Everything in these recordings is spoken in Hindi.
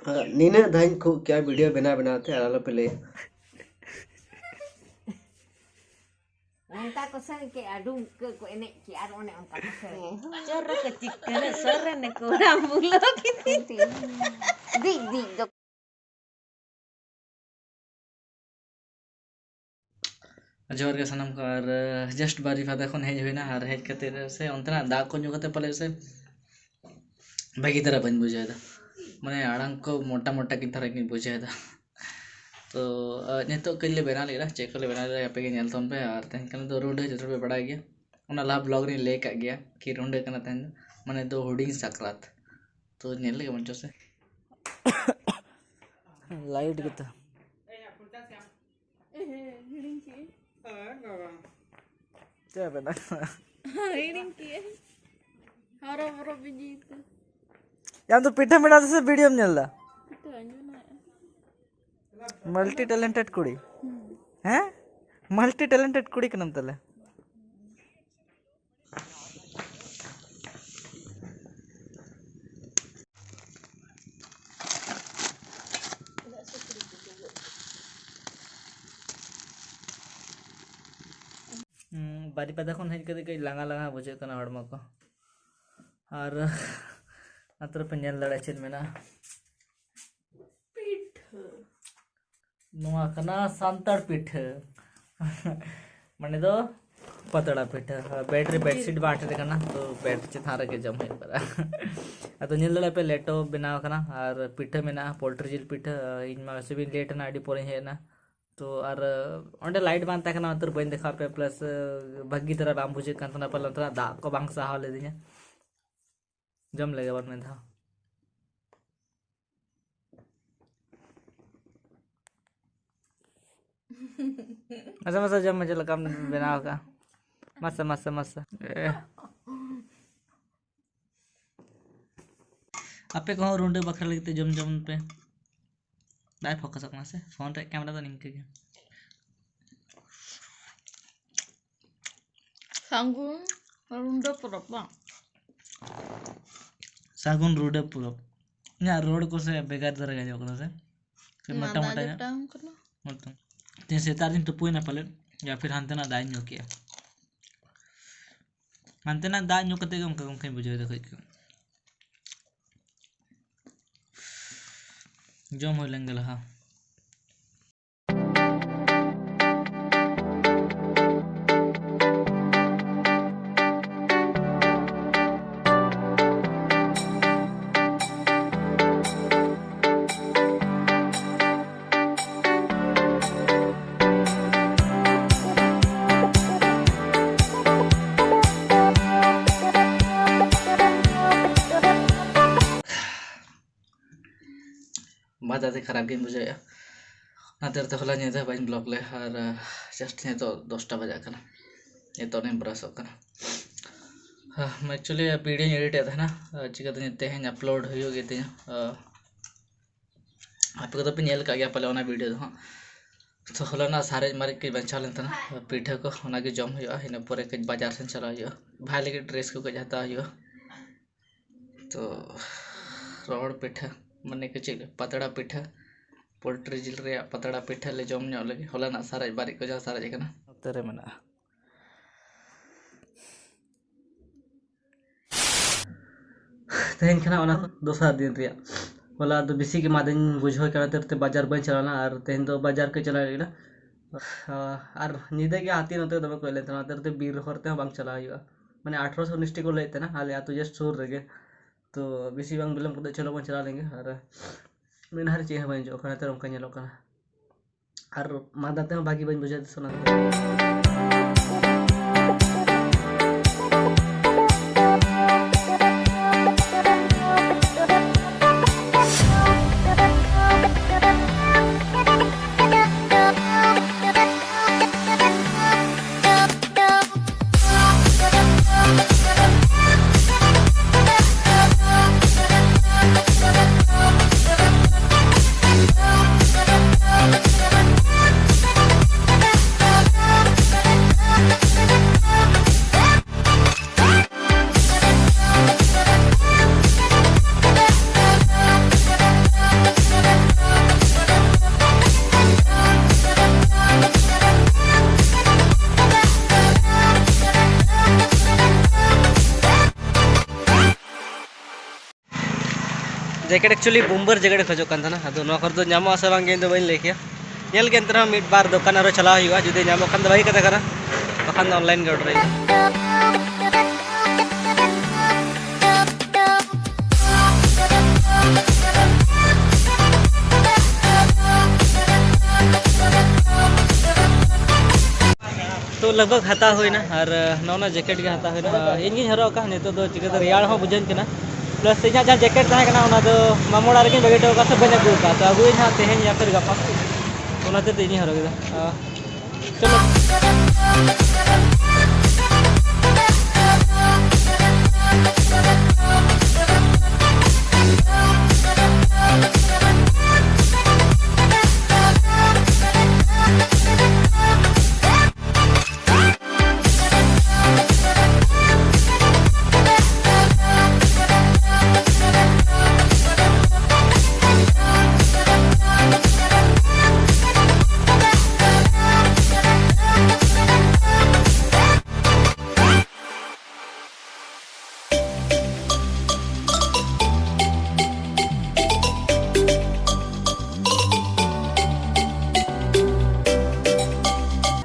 नीना धाइन को क्या वीडियो बना बनाते आलो पे ले Onta ko sa ke adung ko ene ki ar one onta ko sa. Chorro ke chikkane sorre ne ko ramulo kiti. Di do. जोर के सनम को और जस्ट बारी फादा खन हेज होइना और हेज खातिर से अंतना दाग को जो खातिर पले से भागी तरह बन बुझाएदा माने आड़ांग को मोटा मोटा की तरह की बुझाएदा तो नितो कइले बना लेरा चेक ले बना ले पे के नेलतन पे और तन कन दो रुंडे जतर पे बड़ा गया उना ला ब्लॉग नी ले का गया कि रुंडे कना तन माने दो हुडिंग सकरात तो नेल ले मंचो से लाइट किता क्या बना Hiring ki. Haro biji itu. यार तो पिठा मिला से वीडियो में चलदा Itu anjuna. मल्टी टैलेंटेड कुड़ी हैं मल्टी टैलेंटेड कुड़ी कनम तले बारी पता कौन है कदे कई लांगा लांगा बुझे कना हड़मा को और अतर पंजन लड़ा चल में ना नुआ कना सांतार पीठ मने दो पतड़ा पीठ बैटरी बेडशीट बांट दे कना तो बेड चिथा रखे जम है पर तो नील लड़ा पे लेटो बनाव कना और पीठ में ना पोल्ट्री जिल पीठ इन मा से भी लेट ना आडी पोरे है ना तो और ओंडे लाइट बांधता कना अंतर बन देखा पे प्लस भग्गी तरह राम बुझे कंतना पल अंतरा दा को बांग साहा ले दिया जम लगे वन में था मसा मसा जम मजा लगा बनाओ का मसा मसा मसा आपे कहो रुंडे बखर लगते जम जम पे दाई फोकस अपना से फोन रे कैमरा तो निकल गया Sanggung runda perapa. सागुन रुंडे पूरा या रोड को से बेकार तरह का जोकना से फिर मोटा मोटा या मोटा जैसे तारिन तो पुई ना पले या फिर हंते ना दाई न्यो किया हंते ना दाई न्यो कते कम कहीं बुझे देखो जम हो लेंगे लहा बात आते खराब गेम बुझाया नाते तो हला नेता बाइन ब्लॉक ले और जस्ट ने तो 10टा बजा करना ये तो नहीं ब्रश करना मैं एक्चुअली वीडियो एडिट था ना चिका तो नेते हैं अपलोड हो गए थे आपको तो पे नेल का गया पहले वाला वीडियो हाँ तो हला ना सारे मारे के बंचा लेते ना पीठे को होना के जम हुआ इन पर एक बाजार से चला हुआ भाई लेके ड्रेस को जाता हुआ तो रोड पीठा मने के चिल पतड़ा पिठा पोल्ट्री जिल रे पतड़ा पिठा ले जम ᱧᱚᱜ लगे होला ना सारा बारी को जा सारा जगह ना तेरे मना तेन खना ओना दोसर दिन रिया होला तो बिसी के मादन बुझो करा ते बाजार बन चलाना और तेन तो बाजार के चला लेना और निदे के हाथी नते दबे को लेते ना ते बीर होरते बांग चला हुआ माने 1819 को लेते ना हाले आ तो जस्ट सुर रगे तो बेसी बांग बिलम को चलो बन चला लेंगे और मैं हर चीज बन जो खाना तेरे का ñelo kana और मादाते हैं बाकी बन बुझे सुना जैकेट एक्चुअली बुम्बर जैकेट खोजो कान थाना अदो नो खर दो नामो से बांगे दो बइन लेकिया नेल के अंतर मिड बार दुकान रो चला हुआ जुदे नामो खान दो भाई कथा करा बखान ऑनलाइन के ऑर्डर तो लगभग हता हुईना और नौना जैकेट के हता हुईना इनगी हरो का नितो दो चिकन रियाड़ हो बुझन कना प्लस इना जहाँ जैकेट तहे कना ओना दो मामोड़ा रे बगे तो का सब बने को का तो अगुई ना तेहेन या फिर गपा ओनाते तो इनी हरो के चलो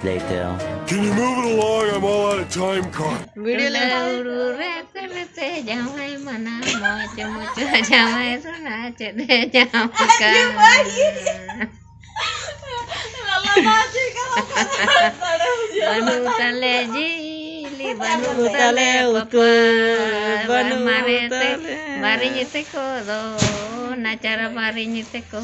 later. Can you move it along? I'm all out of time, Carl. Video ले करते जावे मना मोच मोच जावे सुना चढ़े जाम का बनु तले जीली बनु तले ऊपर मारे ते बारी nyete को दो नाचारा बारी nyete को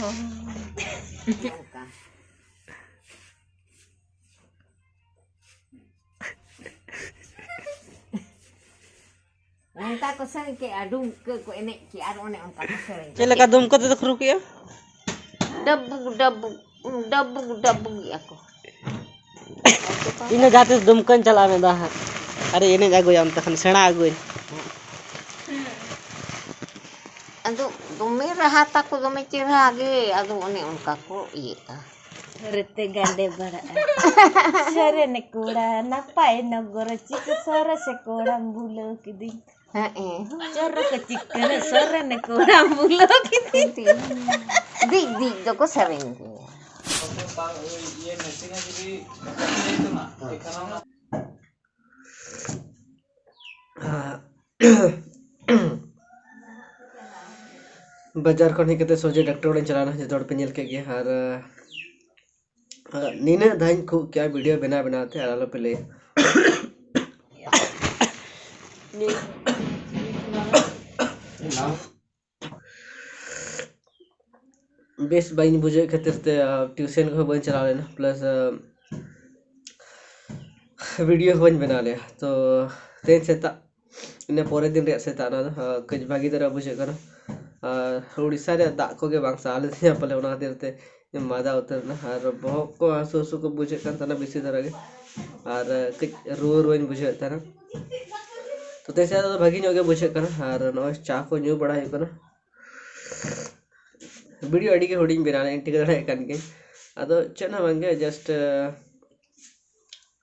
Onta ko sering ke adum ke ko enek ki aro ne onta ko sering. चले का दुम को तो खरु किया Dabuk ya ko. इने जाते दुमकन चला में दा अरे इने जागो या तखन सेना आगो Adu dumi rahata ko dumi cirage adu one onka ko iya. Rete gande bara. Sare ne kuda napai nagoro chik sara se kuda bulo kidi. Chorro ke chicken sare ne kuda bulo kidi. Dik do ko sering. बाजार को नहीं सोचे डॉक्टर उड़न चलाना जो दौड़ पे नेल के गया और नीने धाइन को क्या वीडियो बनाते आलो पे ले बेस बाइन बुझे खातिर ते ट्यूशन को बन चला लेना प्लस वीडियो को बना ले तो तेन सेता इन्हें पूरे दिन रे सेता ना कुछ भागी तरह बुझे करना उड़ीसा रे दा को के बांग साल दिया पले उना खातिर ते मादा उतर ना और बहुत को आंसू को बुझे कान तना बेसी तरह के और कुछ रोइन बुझे तना तो तैसे तो भागी नो बुझे कना और नो चा को न्यू बड़ा है कना वीडियो अड़ी के होडिंग बिराने इंटी करा कान के अदो चना मंगे जस्ट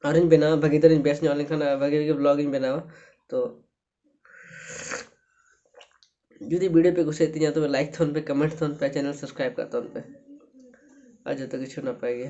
अरिन बिना भागी तरह बेस नो लेखन भागी के ब्लॉगिंग बनावा तो जुदी वीडियो पे कुछ तो लाइक थोन पे कमेंट थोन पे चैनल सब्सक्राइब करता हूं पे आज तो कुछ ना पाएगा।